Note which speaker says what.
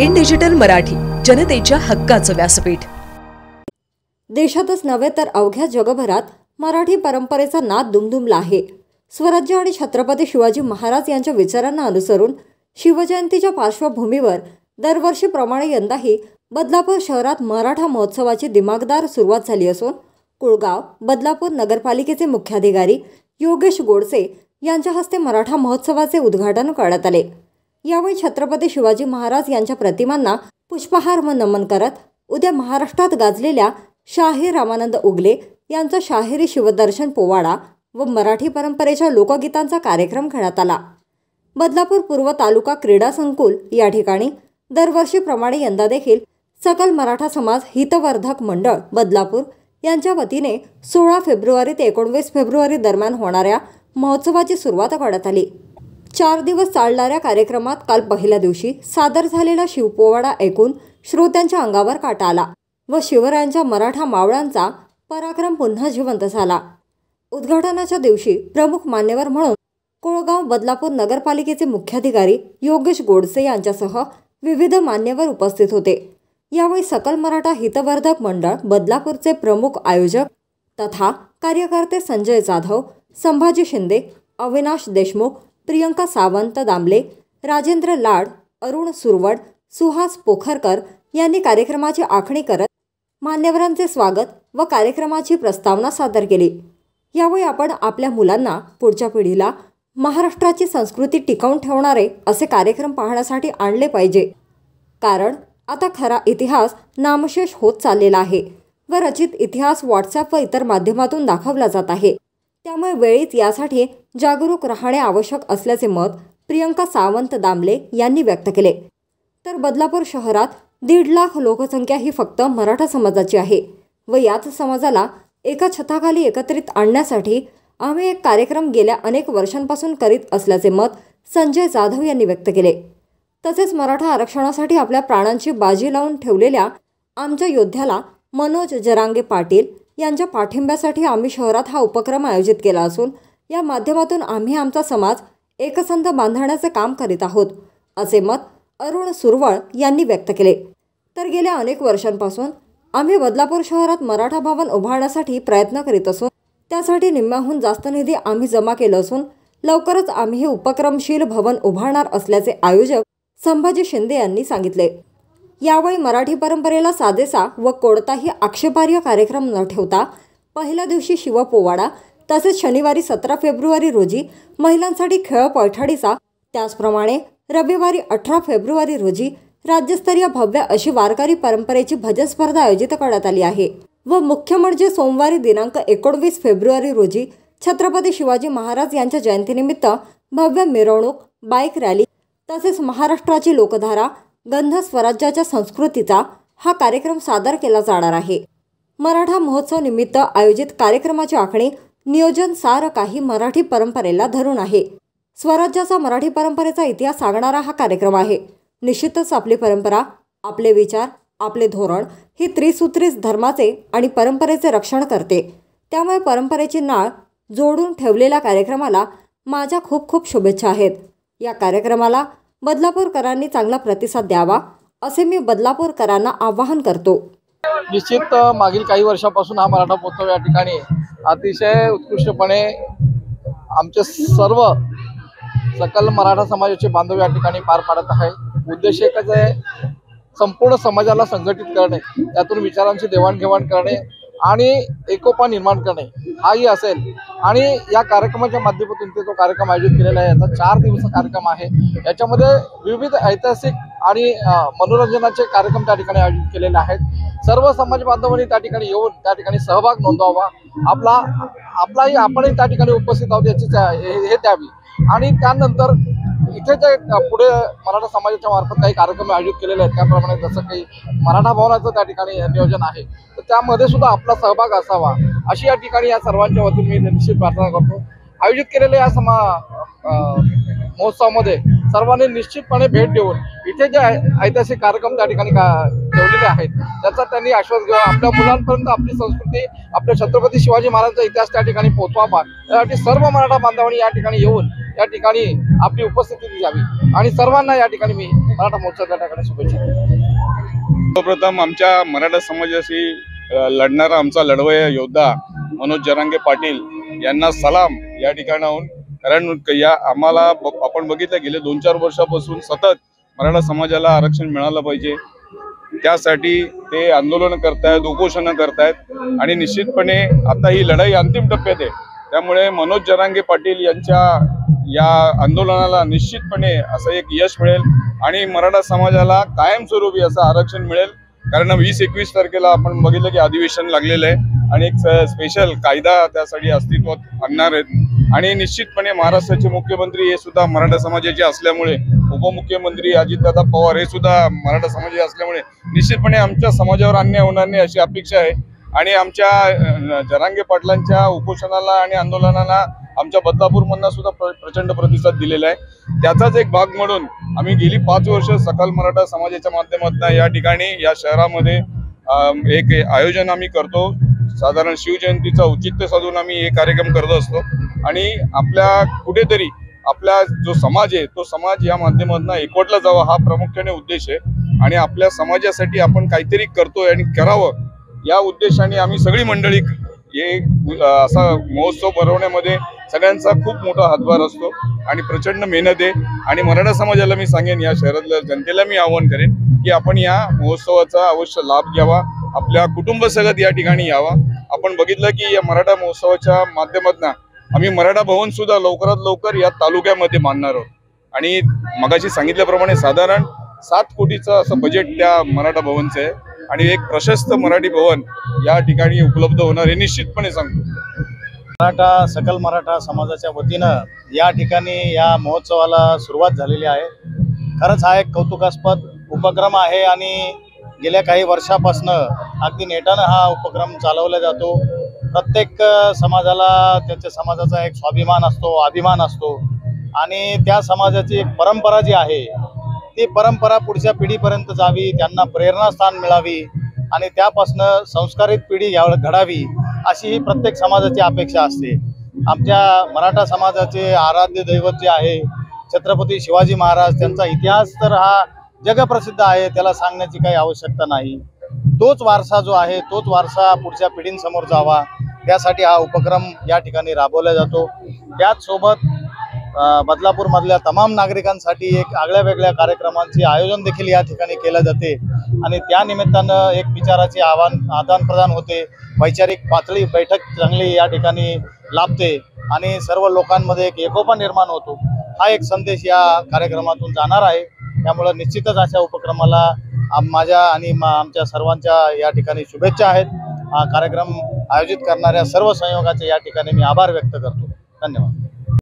Speaker 1: In digital Marathi, जनतेच्या हक्काचं व्यासपीठ।
Speaker 2: देशातच नव्हे तर अवघ्या जगभरात मराठी परंपरेचा नाद दुमदुमला आहे। स्वराज्य आणि छत्रपती शिवाजी महाराज यांच्या विचारांना अनुसरून शिवजयंतीच्या पार्श्वभूमीवर दरवर्षीप्रमाणे यंदाही बदलापूर शहरात मराठा महोत्सवाची दिमागदार सुरुवात झाली असून कुळगाव बदलापूर नगरपालिकेचे मुख्याधिकारी योगेश गोडसे यांच्या हस्ते मराठा महोत्सवाचे उद्घाटन करण्यात आले। यावेळी छत्रपती शिवाजी महाराज यांच्या प्रतिमांना पुष्पहार व नमन करत उद्या महाराष्ट्रात गाजलेल्या शाहीर रामानंद उगले यांचा शाहिरी शिवदर्शन पोवाडा व मराठी परंपरेच्या लोकगीतांचा कार्यक्रम घेण्यात आला। बदलापूर पूर्व तालुका क्रीडा संकुल या ठिकाणी दरवर्षीप्रमाणे यंदा देखील सकल मराठा समाज हितवर्धक मंडळ बदलापूर यांच्या वतीने 16 फेब्रुवारी ते 19 फेब्रुवारी दरम्यान होणाऱ्या महोत्सवाची सुरुवात करण्यात आली। 4 दिवस चालणाऱ्या कार्यक्रमात काल पहिल्या दिवशी सादर झालेला शिवपोवाडा ऐकून श्रोत्यांच्या अंगावर काटा आला व शिवरायांच्या मराठा मावळ्यांचा पराक्रम पुन्हा जिवंत झाला। उद्घाटनाच्या दिवशी प्रमुख मान्यवर म्हणून कोळगाव बदलापूर नगरपालिकेचे मुख्याधिकारी योगेश गोडसे यांच्यासह विविध मान्यवर उपस्थित होते। यावेळी सकल मराठा हितवर्धक मंडळ बदलापूरचे प्रमुख आयोजक तथा कार्यकर्ते संजय जाधव, संभाजी शिंदे, अविनाश देशमुख, प्रियंका सावंत दामले, राजेंद्र लाड, अरुण सुरवड, सुहास पोखरकर यांनी कार्यक्रमाची आखणी करत मान्यवरांचे स्वागत व कार्यक्रमाची प्रस्तावना सादर केली। यावेळी आपण आपल्या मुलांना पुढच्या पिढीला महाराष्ट्राची संस्कृती टिकवून ठेवणारे असे कार्यक्रम पाहण्यासाठी आणले पाहिजे, कारण आता खरा इतिहास नामशेष होत चाललेला आहे व रचित इतिहास व्हॉट्सॲप व इतर माध्यमातून दाखवला जात आहे। त्यामुळे वेळीच यासाठी जागरूक राहणे आवश्यक असल्याचे मत प्रियंका सावंत दामले यांनी व्यक्त केले। तर बदलापूर शहरात 1.5 लाख लोकसंख्या ही फक्त मराठा समाजाची आहे व याच समाजाला एका छताखाली एकत्रित आणण्यासाठी आम्ही एक कार्यक्रम गेल्या अनेक वर्षांपासून करीत असल्याचे मत संजय जाधव यांनी व्यक्त केले। तसेच मराठा आरक्षणासाठी आपल्या प्राणांची बाजी लावून ठेवलेल्या आमच्या योद्ध्याला मनोज जरांगे पाटील यांच्या पाठिंब्यासाठी आम्ही शहरात हा उपक्रम आयोजित केला असून या माध्यमातून आम्ही आमचा समाज एकसंध बांधण्याचे काम करीत आहोत, असे मत अरुण सुरवळ यांनी व्यक्त केले। तर गेल्या अनेक वर्षांपासून आम्ही बदलापूर शहरात मराठा भवन उभारण्यासाठी प्रयत्न करीत असून त्यासाठी निम्म्याहून जास्त निधी आम्ही जमा केला असून लवकरच आम्ही हे उपक्रमशील भवन उभारणार असल्याचे आयोजक संभाजी शिंदे यांनी सांगितले। यावेळी मराठी परंपरेला साजेसा व कोणताही आक्षेपार्ह कार्यक्रम न ठेवता पहिल्या दिवशी शिवपोवाडा तसेच शनिवारी 17 फेब्रुवारी रोजी महिलांसाठी खेळ पैठणीचा, त्याचप्रमाणे रविवारी 18 फेब्रुवारी रोजी राज्यस्तरीय भव्य अशी वारकरी परंपरेची भजन स्पर्धा आयोजित करण्यात आली आहे व मुख्य म्हणजे सोमवारी दिनांक 19 फेब्रुवारी रोजी छत्रपती शिवाजी महाराज यांच्या जयंतीनिमित्त भव्य मिरवणूक, बाईक रॅली तसेच महाराष्ट्राची लोकधारा गंध स्वराज्याच्या संस्कृतीचा हा कार्यक्रम सादर केला जाणार आहे। मराठा महोत्सव निमित्त आयोजित कार्यक्रमाची आखणी नियोजन सारं काही मराठी परंपरेला धरून आहे। स्वराज्याचा मराठी परंपरेचा इतिहास सांगणारा हा कार्यक्रम आहे। निश्चितच आपली परंपरा, आपले विचार, आपले धोरण ही त्रिसूत्रीच धर्माचे आणि परंपरेचे रक्षण करते। त्यामुळे परंपरेची नाळ जोडून ठेवलेल्या कार्यक्रमाला माझ्या खूप खूप शुभेच्छा आहेत। या कार्यक्रमाला बदलापूरकरांनी चांगला प्रतिसाद द्यावा असे मी बदलापूरकरांना आवाहन करतो।
Speaker 3: निश्चित मागील काही वर्षापासून हा मराठा महोत्सव या ठिकाणी अतिशय उत्कृष्टपणे आमचे सर्व सकल मराठा समाजाचे बांधव या ठिकाणी पार पाडत आहे। उद्देश एकच आहे, संपूर्ण समाजाला संघटित करणे, त्यातून विचारांची देवाणघेवाण करणे आणि एकोपा निर्माण करणे हाही असेल। आणि या कार्यक्रमाच्या माध्यमातून ते जो कार्यक्रम आयोजित केलेला आहे याचा 4 दिवसाचा कार्यक्रम आहे। याच्यामध्ये विविध ऐतिहासिक आणि मनोरंजनाचे कार्यक्रम त्या ठिकाणी आयोजित केलेले आहेत। सर्व समाज बांधवांनी त्या ठिकाणी येऊन त्या ठिकाणी सहभाग नोंदवावा, आपणही त्या ठिकाणी उपस्थित आहोत याची हे द्यावी। आणि त्यानंतर इथे जे पुढे मराठा समाजाच्या मार्फत काही कार्यक्रम आयोजित केलेले आहेत त्याप्रमाणे जसं काही मराठा भवनाचं त्या ठिकाणी नियोजन आहे तर त्यामध्ये सुद्धा आपला सहभाग असावा अशी या ठिकाणी या सर्वांच्या वतीने मी निश्चित प्रार्थना करतो। आयोजित केलेल्या या महोत्सवामध्ये सर्वांनी निश्चितपणे भेट देऊन इथे जे ऐतिहासिक कार्यक्रम त्या ठिकाणी ठेवलेले आहेत त्याचा त्यांनी आश्वास घ्यावा, आपल्या मुलांपर्यंत आपली संस्कृती, आपल्या छत्रपती शिवाजी महाराजांचा इतिहास त्या ठिकाणी पोहोचवावा। यासाठी सर्व मराठा बांधवांनी या ठिकाणी येऊन या ठिकाणी आपली उपस्थिती द्यावी आणि सर्वांना या ठिकाणी मी मराठा महोत्सवाच्या ठिकाणी शुभेच्छा देतो.
Speaker 4: सर्वप्रथम आमच्या मराठा समाजाशी लढणारा आमचा लढवय्या योद्धा मनोज जरांगे पाटील यांना सलाम या ठिकाणाहून. कारण या आम्हाला आपण बघितलं गेले 2-4 वर्षापासून सतत मराठा समाजाला आरक्षण मिळालं पाहिजे त्यासाठी ते आंदोलन करतायत, उपोषण करतायत आणि निश्चितपणे आता ही लढाई अंतिम टप्प्यात आहे. त्यामुळे मनोज जरांगे पाटील यांच्या या आंदोलनाला निश्चितपणे असं एक यश मिळेल आणि मराठा समाजाला कायमस्वरूपी असं आरक्षण मिळेल. कारण 20-21 तारखेला आपण बघितलं की अधिवेशन लागलेलं आहे आणि एक स्पेशल कायदा त्यासाठी अस्तित्वात आणणार आहेत आणि निश्चितपणे महाराष्ट्राचे मुख्यमंत्री हे सुद्धा मराठा समाजाचे असल्यामुळे, उपमुख्यमंत्री अजितदादा पवार हे सुद्धा मराठा समाजाचे असल्यामुळे निश्चितपणे आमच्या समाजावर अन्याय होणार नाही अशी अपेक्षा आहे. आणि आमच्या जरांगे पाटलांच्या उपोषणाला आणि आंदोलनाला आमच्या बदलापूरमधून सुद्धा प्रचंड प्रतिसाद दिलेला आहे. त्याचाच एक भाग म्हणून आम्ही गेली 5 वर्ष सकल मराठा समाजाच्या माध्यमातून या ठिकाणी या शहरामध्ये एक आयोजन आम्ही करतो. साधारण शिवजयंतीचा औचित्य साधून आम्ही हे कार्यक्रम करत असतो आणि आपल्या कुठेतरी आपला जो समाज आहे तो समाज या माध्यमातून एकवटला जावा हा प्रामुख्याने उद्देश आहे आणि आपल्या समाजासाठी आपण काहीतरी करतोय आणि करावं या उद्देशाने आम्ही सगळी मंडळी हे असा महोत्सव भरवण्यामध्ये सगळ्यांचा खूप मोठा हातभार असतो आणि प्रचंड मेहनत आहे. आणि मराठा समाजाला मी सांगेन, या शहरातल्या जनतेला मी आवाहन करेन की आपण या महोत्सवाचा अवश्य लाभ घ्यावा, आपल्या कुटुंबासकट या ठिकाणी यावा. आपण बघितलं की या मराठा महोत्सवाच्या माध्यमातून आम्ही मराठा भवन सुद्धा लवकरात लवकर या तालुक्यामध्ये बांधणार आहोत आणि मगाशी सांगितल्याप्रमाणे साधारण 7 कोटीचं असं बजेट त्या मराठा भवनचं आहे आणि एक प्रशस्त मराठी भवन या ठिकाणी उपलब्ध होणार हे निश्चितपणे सांगतो.
Speaker 5: सकल मराठा समाजाच्या वतीनं या ठिकाणी या महोत्सवाला सुरुवात झालेली आहे. खरंच हा एक कौतुकास्पद उपक्रम आहे आणि गेल्या काही वर्षापासून अगदी नेटानं हा उपक्रम चालवला जातो. प्रत्येक समाजाला त्याच्या समाजाचा एक स्वाभिमान असतो, अभिमान असतो आणि त्या समाजाची एक परंपरा जी आहे ती परंपरा पुढच्या पिढीपर्यंत जावी, त्यांना प्रेरणास्थान मिळावी आणि त्यापासून संस्कारित पिढी घडावी अशी ही प्रत्येक समाजाची अपेक्षा असते. आमच्या मराठा समाजाचे आराध्य दैवत जे आहे छत्रपती शिवाजी महाराज, त्यांचा इतिहास तर हा जगप्रसिद्ध आहे, त्याला सांगण्याची काही आवश्यकता नाही. तोच वारसा जो आहे तोच वारसा पुढच्या पिढींसमोर जावा त्यासाठी हा उपक्रम या ठिकाणी राबवला जातो. त्याचसोबत बदलापूरमधल्या तमाम नागरिकांसाठी एक आगळ्या वेगळ्या कार्यक्रमांचे आयोजन देखील या ठिकाणी केले जाते आणि त्या निमित्तानं एक विचाराचे आदान प्रदान होते, वैचारिक पातळी बैठक चांगली या ठिकाणी लाभते आणि सर्व लोकांमध्ये एक एकोपा निर्माण होतो. हा एक संदेश या कार्यक्रमातून जाणार आहे. त्यामुळे निश्चितच अशा उपक्रमाला माझ्या आणि आमच्या सर्वांच्या या ठिकाणी शुभेच्छा आहेत. हा कार्यक्रम आयोजित करणाऱ्या सर्व संयोगाचे या ठिकाणी मी आभार व्यक्त करतो. धन्यवाद.